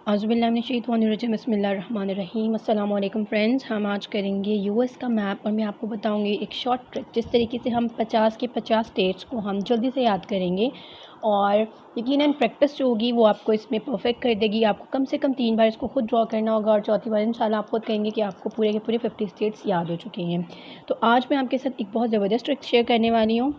औज़ुबिल्लाहिमिनश्शैतानिर्रजीम बिस्मिल्लाहिर्रहमानिर्रहीम। अस्सलाम वालेकुम फ्रेंड्स, हम आज करेंगे यूएस का मैप और मैं आपको बताऊंगी एक शॉर्ट ट्रिक जिस तरीके से हम 50 के 50 स्टेट्स को हम जल्दी से याद करेंगे और यकीनन प्रैक्टिस जो होगी वो आपको इसमें परफेक्ट कर देगी। आपको कम से कम 3 बार इसको खुद ड्रॉ करना होगा और चौथी बार इंशाल्लाह आप खुद कहेंगे कि आपको पूरे के पूरे 50 स्टेट्स याद हो चुके हैं। तो आज मैं आपके साथ एक बहुत ज़बरदस्त ट्रिक शेयर करने वाली हूँ।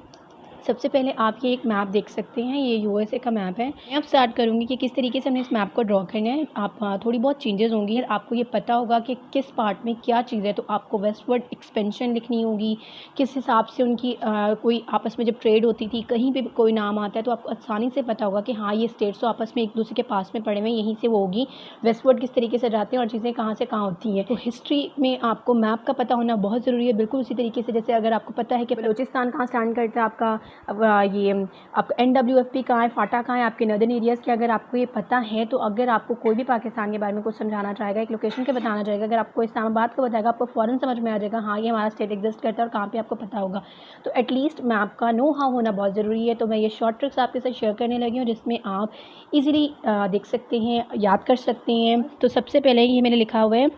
सबसे पहले आप ये एक मैप देख सकते हैं, ये यूएसए का मैप है। मैं अब स्टार्ट करूँगी कि किस तरीके से हमने इस मैप को ड्रॉ करना है। आप थोड़ी बहुत चेंजेस होंगी, आपको ये पता होगा कि किस पार्ट में क्या चीज़ है। तो आपको वेस्टवर्ड एक्सपेंशन लिखनी होगी, किस हिसाब से उनकी कोई आपस में जब ट्रेड होती थी, कहीं पे कोई नाम आता है तो आपको आसानी से पता होगा कि हाँ ये स्टेट्स तो आपस में एक दूसरे के पास में पड़े हुए हैं, यहीं से वो होगी। वेस्टवर्ड किस तरीके से जाते हैं और चीज़ें कहाँ से कहाँ होती हैं। तो हिस्ट्री में आपको मैप का पता होना बहुत ज़रूरी है। बिल्कुल उसी तरीके से जैसे अगर आपको पता है कि बलूचिस्तान कहाँ स्टैंड करता है, आपका अब ये आपका NWFP कहाँ है, फाटा कहाँ है, आपके नर्दर्न एरियाज़ के अगर आपको ये पता है तो अगर आपको कोई भी पाकिस्तान के बारे में कुछ समझाना चाहेगा, एक लोकेशन के बताना चाहेगा, अगर आपको इस्लामाबाद को बताएगा, आपको फ़ौरन समझ में आ जाएगा हाँ ये हमारा स्टेट एग्जिस्ट करता है और कहाँ पे आपको पता होगा। तो एटलीस्ट मैप का नो हाउ होना बहुत ज़रूरी है। तो मैं ये शॉर्ट ट्रिक्स आपके साथ शेयर करने लगी हूँ जिसमें आप ईज़िली देख सकते हैं, याद कर सकते हैं। तो सबसे पहले ये मैंने लिखा हुआ है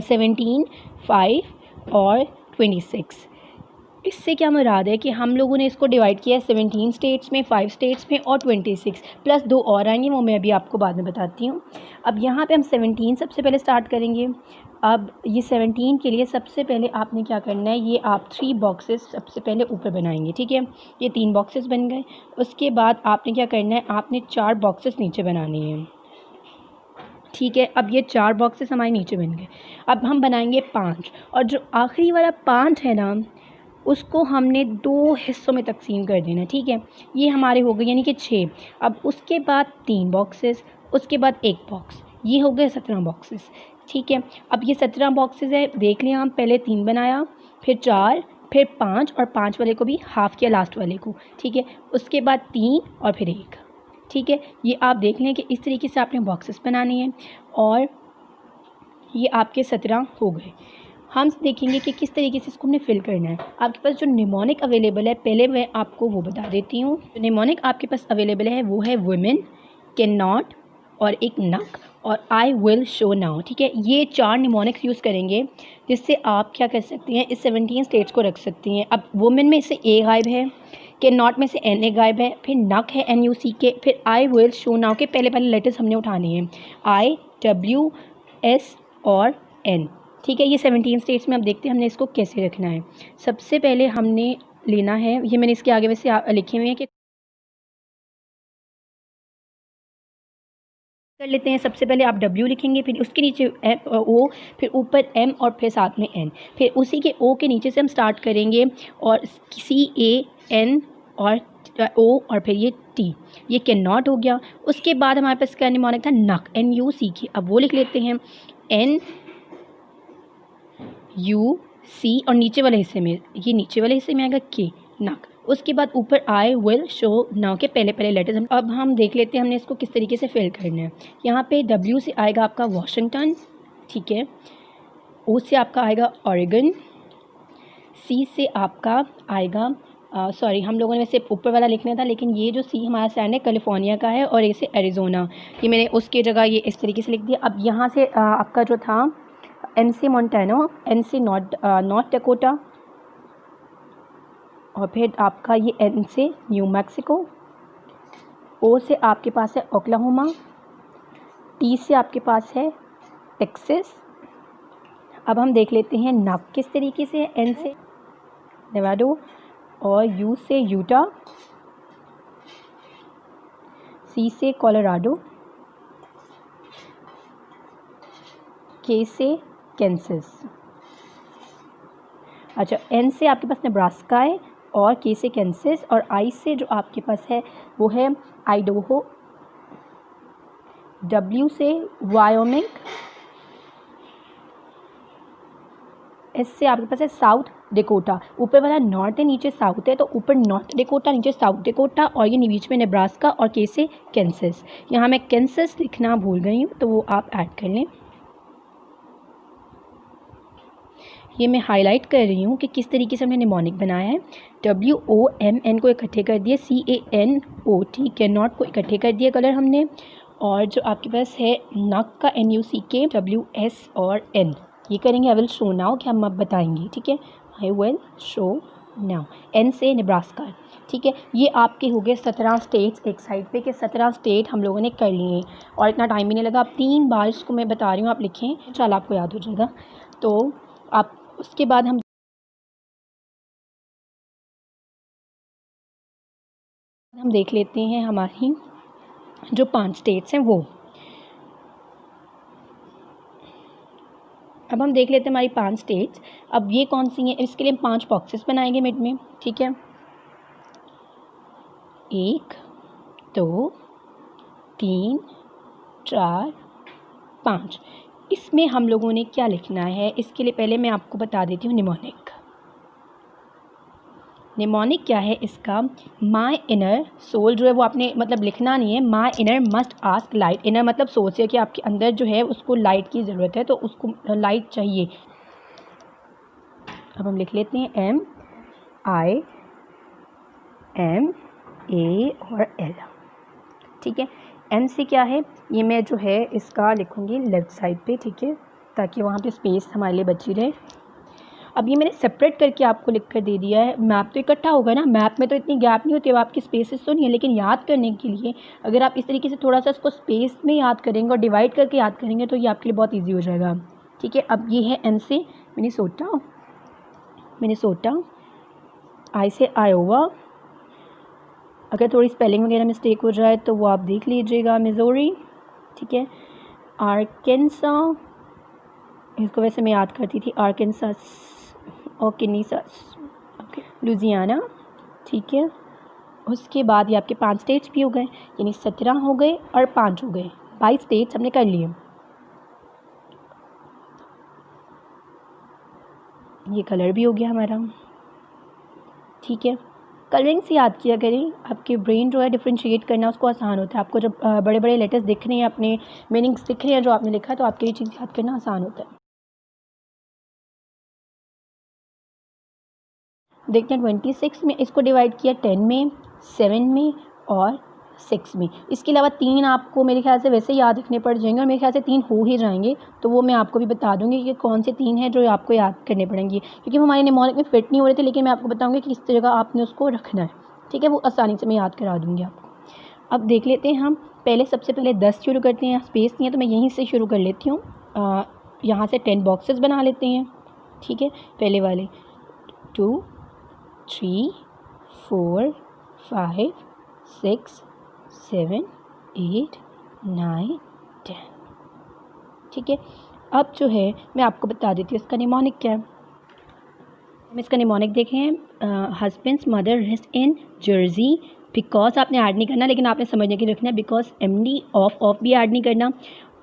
17, 5 और 26। इससे क्या मुराद है कि हम लोगों ने इसको डिवाइड किया है 17 स्टेट्स में, 5 स्टेट्स में और 26 प्लस 2 और आएंगे, वो मैं अभी आपको बाद में बताती हूँ। अब यहाँ पे हम 17 सबसे पहले स्टार्ट करेंगे। अब ये 17 के लिए सबसे पहले आपने क्या करना है, ये आप 3 बॉक्सेस सबसे पहले ऊपर बनाएंगे, ठीक है। ये 3 बॉक्सेस बन गए। उसके बाद आपने क्या करना है, आपने 4 बॉक्सेस नीचे बनाने हैं, ठीक है। अब ये 4 बॉक्सेस हमारे नीचे बन गए। अब हम बनाएंगे 5 और जो आखिरी वाला 5 है ना उसको हमने 2 हिस्सों में तकसीम कर देना, ठीक है। ये हमारे हो गए यानी कि 6। अब उसके बाद 3 बॉक्सेस, उसके बाद 1 बॉक्स, ये हो गए 17 बॉक्सेस, ठीक है। अब ये 17 बॉक्सेस है, देख लिया हम, पहले 3 बनाया, फिर 4, फिर 5 और 5 वाले को भी हाफ़ किया लास्ट वाले को, ठीक है। उसके बाद 3 और फिर 1, ठीक है। ये आप देख लें कि इस तरीके से आपने बॉक्सेस बनाने हैं और ये आपके 17 हो गए। हम देखेंगे कि किस तरीके से इसको हमने फिल करना है। आपके पास जो निमोनिक अवेलेबल है, पहले मैं आपको वो बता देती हूँ। जो निमोनिक आपके पास अवेलेबल है वो है वुमेन, कैन नॉट और एक नक और आई विल शो नाउ, ठीक है। ये 4 निमोनिक्स यूज़ करेंगे जिससे आप क्या कर सकते हैं, इस 17 स्टेट्स को रख सकती हैं। अब वुमेन में से ए गायब है, कैन नॉट में से NA गायब है, फिर नक है NUCK, फिर आई विल शो नाउ के पहले पहले लेटर्स हमने उठाने हैं, IWS और N, ठीक है। ये 17 स्टेट्स में अब देखते हैं हमने इसको कैसे रखना है। सबसे पहले हमने लेना है, ये मैंने इसके आगे वैसे लिखे हुए हैं कि कर लेते हैं। सबसे पहले आप W लिखेंगे, फिर उसके नीचे O, फिर ऊपर M और फिर साथ में N, फिर उसी के O के नीचे से हम स्टार्ट करेंगे और CAN और O और फिर ये T, ये कैन नॉट हो गया। उसके बाद हमारे पास क्या निमोनिक था, नक, NUCK, अब वो लिख लेते हैं NUC और नीचे वाले हिस्से में, ये नीचे वाले हिस्से में आएगा K, नक। उसके बाद ऊपर आई विल शो नाउ के पहले पहले लेटर्स। अब हम देख लेते हैं हमने इसको किस तरीके से फिल करना है। यहाँ पे W से आएगा आपका वॉशिंगटन, ठीक है। O से आपका आएगा ऑरेगन, C से आपका आएगा सॉरी हम लोगों ने वैसे ऊपर वाला लिखना था लेकिन ये जो C हमारा स्टैंड है कैलिफोर्निया का है और A से एरिज़ोना, ये मैंने उसकी जगह ये इस तरीके से लिख दिया। अब यहाँ से आपका जो था M से मोंटानो, N से नॉर्थ डकोटा और फिर आपका ये N से न्यू मैक्सिको, O से आपके पास है ओक्लाहोमा, T से आपके पास है टेक्सास। अब हम देख लेते हैं नक किस तरीके से है, N से नेवाडो और U से यूटा, C से कोलोराडो, K से कैंसस। अच्छा, N से आपके पास नेब्रास्का है और K से कैंसस और I से जो आपके पास है वो है आइडाहो, W से वायोमिंग, S से आपके पास है साउथ डेकोटा। ऊपर वाला नॉर्थ है, नीचे साउथ है, तो ऊपर नॉर्थ डेकोटा, नीचे साउथ डेकोटा और ये बीच में नेब्रास्का और K से कैंसस। यहाँ मैं कैंसस लिखना भूल गई हूँ तो वो आप ऐड कर लें। ये मैं हाईलाइट कर रही हूँ कि किस तरीके से हमने निमोनिक बनाया है। WOMN को इकट्ठे कर दिए, CANOT, कैन नॉट को इकट्ठे कर दिया कलर हमने, और जो आपके पास है नक का NUCK WS और N, ये करेंगे आई विल शो नाउ कि हम अब बताएंगे, ठीक है। I will show now. N से नेब्रास्का, ठीक है। ये आपके हो गए 17 स्टेट्स एक साइड पे, कि 17 स्टेट हम लोगों ने कर लिए और इतना टाइम भी नहीं लगा। आप 3 बार इसको मैं बता रही हूँ, आप लिखें, इंशाल्लाह आपको याद हो जाएगा। तो आप उसके बाद हम देख लेते हैं हमारी जो 5 स्टेट्स हैं वो। अब हम देख लेते हैं हमारी 5 स्टेट्स। अब ये कौन सी हैं, इसके लिए हम 5 बॉक्सेस बनाएंगे मिड में, ठीक है। 1 2 3 4 5। इसमें हम लोगों ने क्या लिखना है, इसके लिए पहले मैं आपको बता देती हूँ निमोनिक। निमोनिक क्या है इसका, माई इनर सोल जो है वो आपने मतलब लिखना नहीं है। My inner must ask light, inner मतलब सोल से कि आपके अंदर जो है उसको लाइट की ज़रूरत है, तो उसको लाइट चाहिए। अब हम लिख लेते हैं MIMA और L, ठीक है। M से क्या है, ये मैं जो है इसका लिखूँगी लेफ़्ट साइड पे, ठीक है, ताकि वहाँ पे स्पेस हमारे लिए बची रहे। अब ये मैंने सेपरेट करके आपको लिख कर दे दिया है। मैप तो इकट्ठा होगा ना, मैप में तो इतनी गैप नहीं होती, अब आपकी स्पेसेस तो नहीं है, लेकिन याद करने के लिए अगर आप इस तरीके से थोड़ा सा इसको स्पेस में याद करेंगे और डिवाइड करके याद करेंगे तो ये आपके लिए बहुत ईजी हो जाएगा, ठीक है। अब ये है M से मिनेसोटा, I से आयोवा, अगर थोड़ी स्पेलिंग वगैरह मिस्टेक हो जाए तो वो आप देख लीजिएगा, मिज़ोरी, ठीक है। आर्केंसा, इसको वैसे मैं याद करती थी आर्केंसास और किनीसास, ओके। लुजियाना, ठीक है। उसके बाद ये आपके 5 स्टेट्स भी हो गए, यानी 17 हो गए और 5 हो गए, 22 स्टेट्स हमने कर लिए। ये कलर भी हो गया हमारा, ठीक है। कलरिंग से याद किया करें, आपके ब्रेन जो है डिफ्रेंशिएट करना उसको आसान होता है। आपको जब बड़े बड़े लेटर्स दिख रहे हैं, अपने मीनिंग्स दिख रहे हैं जो आपने लिखा है, तो आपके ये चीज़ याद करना आसान होता है। देखते हैं 26 में इसको डिवाइड किया 10 में, 7 में और 6 में। इसके अलावा 3 आपको मेरे ख्याल से वैसे याद रखने पड़ जाएंगे और मेरे ख्याल से 3 हो ही जाएंगे, तो वो मैं आपको भी बता दूंगी कि कौन से 3 हैं जो आपको याद करने पड़ेंगे, क्योंकि वो हमारे निमोनिक में फिट नहीं हो रहे थे, लेकिन मैं आपको बताऊँगी कि किस जगह आपने उसको रखना है, ठीक है। वो आसानी से मैं याद करा दूँगी आपको। अब देख लेते हैं हम, पहले सबसे पहले 10 शुरू करते हैं। स्पेस नहीं है तो मैं यहीं से शुरू कर लेती हूँ। यहाँ से 10 बॉक्सेस बना लेते हैं, ठीक है। पहले वाले 2 3 4 5 6 7 8 9 10, ठीक है। अब जो है मैं आपको बता देती हूँ इसका निमोनिक क्या है। हम इसका निमोनिक देखें, husband's mother rest in jersey, because आपने ऐड नहीं करना, लेकिन आपने समझने के लिए रखना है। बिकॉज MD ऑफ भी ऐड नहीं करना।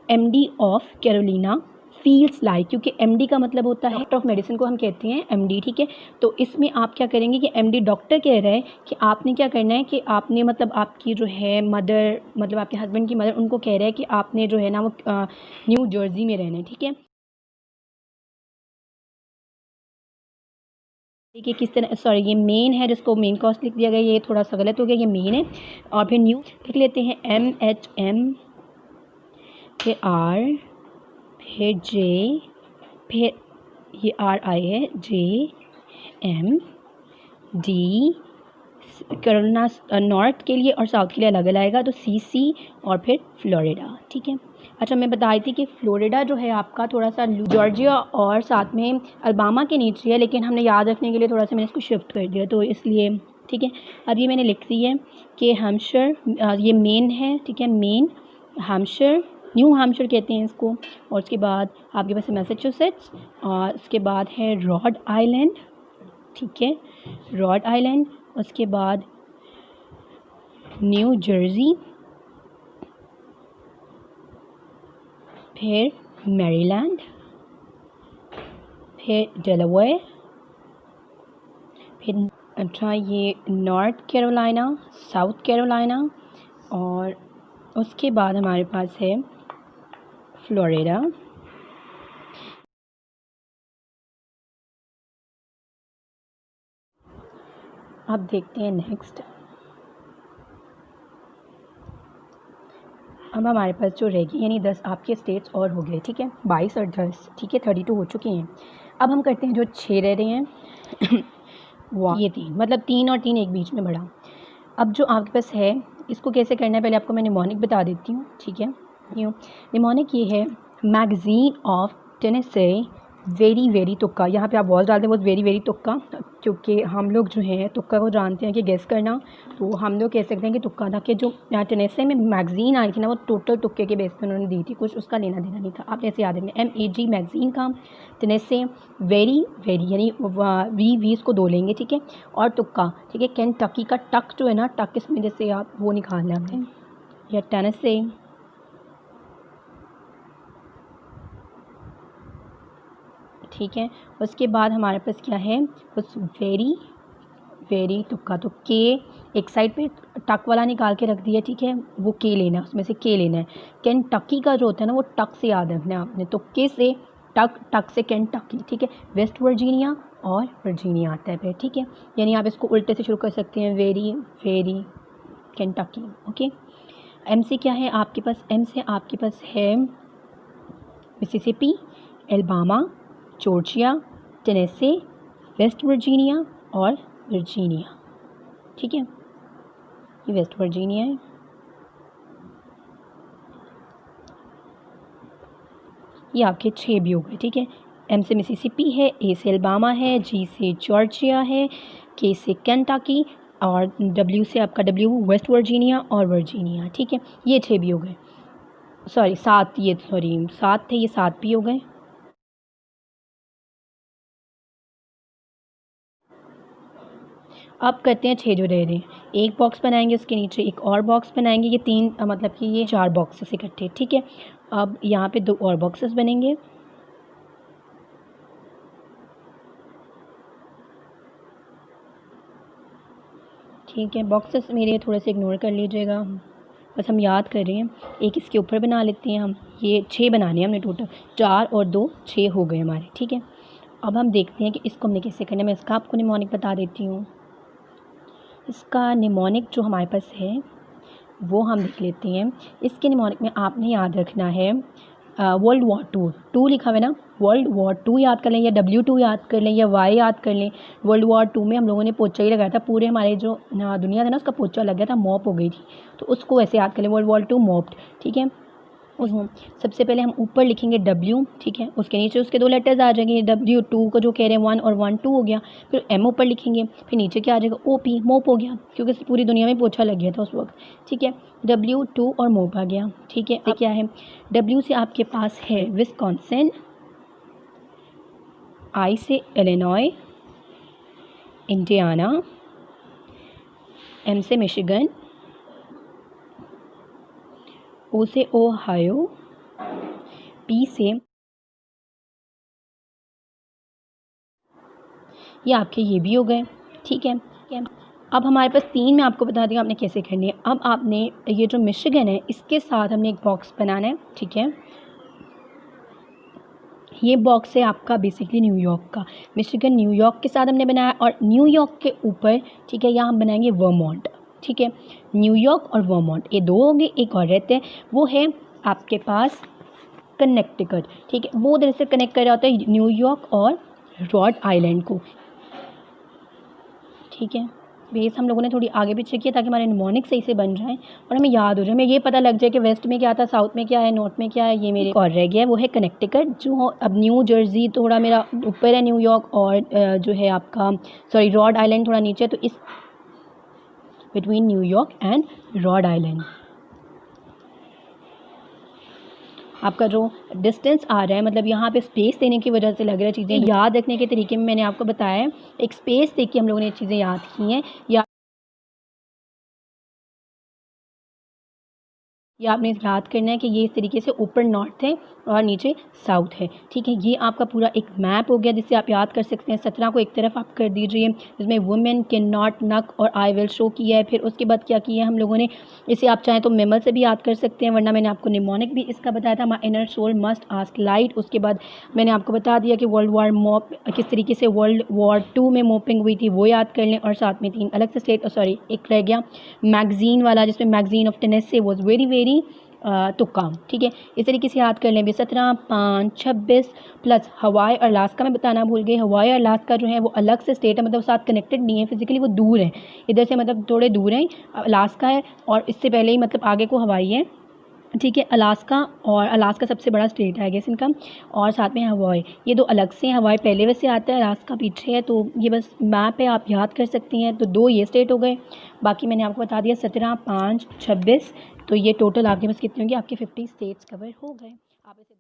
MD of Carolina feels like, क्योंकि MD का मतलब होता है डॉक्टर ऑफ मेडिसिन को हम कहते हैं MD, ठीक है। तो इसमें आप क्या करेंगे कि MD डॉक्टर कह रहे हैं कि आपने क्या करना है कि आपने मतलब आपकी जो है मदर, मतलब आपके हस्बैंड की मदर, उनको कह रहे हैं कि आपने जो है ना वो न्यू जर्सी में रहना है, ठीक है। देखिए किस तरह, सॉरी ये मेन है जिसको मेन कॉस्ट लिख दिया गया, ये थोड़ा सा गलत हो गया, ये मेन है। और फिर न्यू लिख लेते हैं MHM, फिर R, फिर J, फिर ये RI है, JMD, कैरोलिना नॉर्थ के लिए और साउथ के लिए अलग अलग आएगा, तो CC और फिर फ्लोरिडा, ठीक है। अच्छा मैं बताई थी कि फ्लोरिडा जो है आपका थोड़ा सा जॉर्जिया और साथ में अल्बामा के नीचे है, लेकिन हमने याद रखने के लिए थोड़ा सा मैंने इसको शिफ्ट कर दिया, तो इसलिए, ठीक है। अब ये मैंने लिख दी है कि हैम्पशायर, ये मेन है, ठीक है, मेन हैम्पशायर, न्यू हैम्पशायर कहते हैं इसको। और उसके बाद आपके पास मैसाचुसेट्स, और उसके बाद है रॉड आइलैंड, ठीक है, रॉड आइलैंड। उसके बाद न्यू जर्सी, फिर मैरीलैंड, फिर डेलावेयर, फिर अच्छा ये नॉर्थ कैरोलिना, साउथ कैरोलिना, और उसके बाद हमारे पास है फ्लोरिडा। अब देखते हैं नेक्स्ट। अब हमारे पास जो रह गई यानी 10 आपके स्टेट्स और हो गए, ठीक है, 22 और 10, ठीक है, 32 हो चुकी हैं। अब हम करते हैं जो 6 रह रहे हैं वाह, ये 3 मतलब 3 और 3 एक बीच में बढ़ा। अब जो आपके पास है इसको कैसे करना है पहले आपको मैं निमोनिक बता देती हूँ, ठीक है। यूँ निमोनिक ये है मैगज़ीन ऑफ टेनेसे वेरी वेरी तुक्का, यहाँ पे आप वॉज डालते हैं वो वेरी वेरी तुक्का, क्योंकि हम लोग जो हैं तुक्का को जानते हैं कि गेस करना, तो हम लोग कह सकते हैं कि तुक्का था कि जो टेनेसे में मैगज़ीन आई थी ना वो टोटल तुक्के के बेस पर उन्होंने दी थी, कुछ उसका लेना देना नहीं था। आपने ऐसे याद रखना MAG मैगज़ीन का, टेनेसे वेरी वेरी यानी वी इसको 2 लेंगे, ठीक है, और तुक्का, ठीक है। केंटकी का टक जो है ना, टक इसमें जैसे आप वो निकालना है हमने, या टेनेसे, ठीक है। उसके बाद हमारे पास क्या है, उस वेरी वेरी तुक्का, तो के एक साइड पे टक वाला निकाल के रख दिया, ठीक है, वो के लेना है, उसमें से के लेना है। केंटकी का जो होता है ना वो टक से याद रखना है आपने, तो के से टक, टक से केंटकी, ठीक है। वेस्ट वर्जीनिया और वर्जीनिया आता है फिर, ठीक है, यानी आप इसको उल्टे से शुरू कर सकते हैं, very very Kentucky, okay. M से क्या है आपके पास, एम से आपके पास है Mississippi, Alabama, Georgia, Tennessee, West Virginia और वर्जीनिया, ठीक है, ये वेस्ट वर्जीनिया है। ये आपके 6 भी हो गए, ठीक है। एम से मिसिसिपी है, ए से एलबामा है, जी से जॉर्जिया है, के से केंटकी और डब्ल्यू से आपका डब्ल्यू वेस्ट वर्जीनिया और वर्जीनिया, ठीक है, ये 6 भी हो गए। सॉरी 7, ये 7 थे, ये 7 भी हो गए। अब करते हैं 6 जो रह रहे हैं, एक बॉक्स बनाएंगे, उसके नीचे एक और बॉक्स बनाएंगे, ये 3 मतलब कि ये 4 बॉक्सेस इकट्ठे, ठीक है। अब यहाँ पे 2 और बॉक्सेस बनेंगे, ठीक है। बॉक्सेस मेरे थोड़े से इग्नोर कर लीजिएगा, बस हम याद कर रहे हैं। एक इसके ऊपर बना लेते हैं हम, ये 6 बनाने हैं हमने टोटल, 4 और 2 6 हो गए हमारे, ठीक है। अब हम देखते हैं कि इसको हमने कैसे करना है, मैं इसका आपको निमोनिक बता देती हूँ। इसका निमोनिक जो हमारे पास है वो हम देख लेते हैं। इसके निमोनिक में आपने याद रखना है वर्ल्ड वॉर 2 लिखा हुआ है ना, वर्ल्ड वॉर 2 याद कर लें, या W2 याद कर लें, या Y याद कर लें। वर्ल्ड वॉर 2 में हम लोगों ने पोचा ही लगाया था, पूरे हमारे जो दुनिया था ना उसका पोचा लग गया था, मॉप हो गई थी, तो उसको ऐसे याद कर लें, वर्ल्ड वॉर 2 मॉप्ड, ठीक है। सबसे पहले हम ऊपर लिखेंगे W, ठीक है, उसके नीचे उसके 2 लेटर्स आ जाएंगे, W2 को जो कह रहे हैं 1 और 1 2 हो गया, फिर M ऊपर लिखेंगे, फिर नीचे क्या आ जाएगा OP, मोप हो गया, क्योंकि पूरी दुनिया में पोछा लग गया था उस वक्त, ठीक है। W2 और मोप आ गया, ठीक है। क्या है, W से आपके पास है विस्कॉन्सिन, I से इलिनॉय, इंडियाना, M से मिशिगन, O से ओहायो, P से, ये आपके ये भी हो गए, ठीक है। अब हमारे पास 3 में आपको बता दें आपने कैसे करनी है। अब आपने ये जो मिशिगन है इसके साथ हमने एक बॉक्स बनाना है, ठीक है। ये बॉक्स है आपका बेसिकली न्यूयॉर्क का, मिशिगन न्यूयॉर्क के साथ हमने बनाया, और न्यूयॉर्क के ऊपर, ठीक है, यहाँ हम बनाएंगे वर्मोंट, ठीक है। न्यूयॉर्क और वर्मोंट ये 2 होंगे, एक और रहते हैं, वो है आपके पास कनेक्टिकट, ठीक है, वो उधर से कनेक्ट कर रहा होता है न्यूयॉर्क और रॉड आइलैंड को, ठीक है। बेस हम लोगों ने थोड़ी आगे पीछे किया ताकि हमारे निमोनिक सही से बन जाए और हमें याद हो जाए, हमें ये पता लग जाए कि वेस्ट में क्या था, साउथ में क्या है, नॉर्थ में क्या है। ये मेरे और रह गया है, वो है कनेक्टिकट, जो अब न्यू जर्सी थोड़ा मेरा ऊपर है न्यूयॉर्क, और जो है आपका सॉरी रॉड आइलैंड थोड़ा नीचे, तो इस between New York and rod island आपका जो डिस्टेंस आ रहा है, मतलब यहाँ पे स्पेस देने की वजह से लग रहा है चीज़ें याद रखने के तरीके में मैंने आपको बताया है, एक स्पेस दे के हम लोगों ने चीज़ें याद की हैं, या आपने याद करना है कि ये इस तरीके से ऊपर नॉर्थ है और नीचे साउथ है, ठीक है। ये आपका पूरा एक मैप हो गया जिससे आप याद कर सकते हैं। 17 को एक तरफ आप कर दीजिए, जिसमें वुमेन कैन नॉट नक और आई विल शो किया है। फिर उसके बाद क्या किया है हम लोगों ने, इसे आप चाहें तो मेमल से भी याद कर सकते हैं, वरना मैंने आपको निमोनिक भी इसका बताया था, my inner soul must ask light. उसके बाद मैंने आपको बता दिया कि वर्ल्ड वॉर मॉप किस तरीके से वर्ल्ड वॉर 2 में मोपिंग हुई थी, वो याद कर लें। और साथ में 3 अलग से स्टेट, सॉरी एक रह गया मैगज़ीन वाला, जिसमें magazine of Tennessee was very very तुक्का, ठीक है। इस तरीके से याद कर लें। 17, 5, 26 प्लस हवाई और अलास्का में बताना भूल गई। हवाई और अलास्का जो है वो अलग से स्टेट है, मतलब साथ कनेक्टेड नहीं है फिजिकली, वो दूर है इधर से, मतलब थोड़े दूर हैं। अलास्का है और इससे पहले ही मतलब आगे को हवाई है, ठीक है। अलास्का सबसे बड़ा स्टेट है आई गेस इनका, और साथ में हवाई, ये दो अलग से हैं। हवाई पहले वैसे आता है, अलास्का पीछे है। तो ये बस मैप है, आप याद कर सकती हैं। तो 2 ये स्टेट हो गए। बाकी मैंने आपको बता दिया 17, 5, 26। तो ये टोटल आपके पास कितने होंगे, आपके 50 स्टेट्स कवर हो गए। आप इसे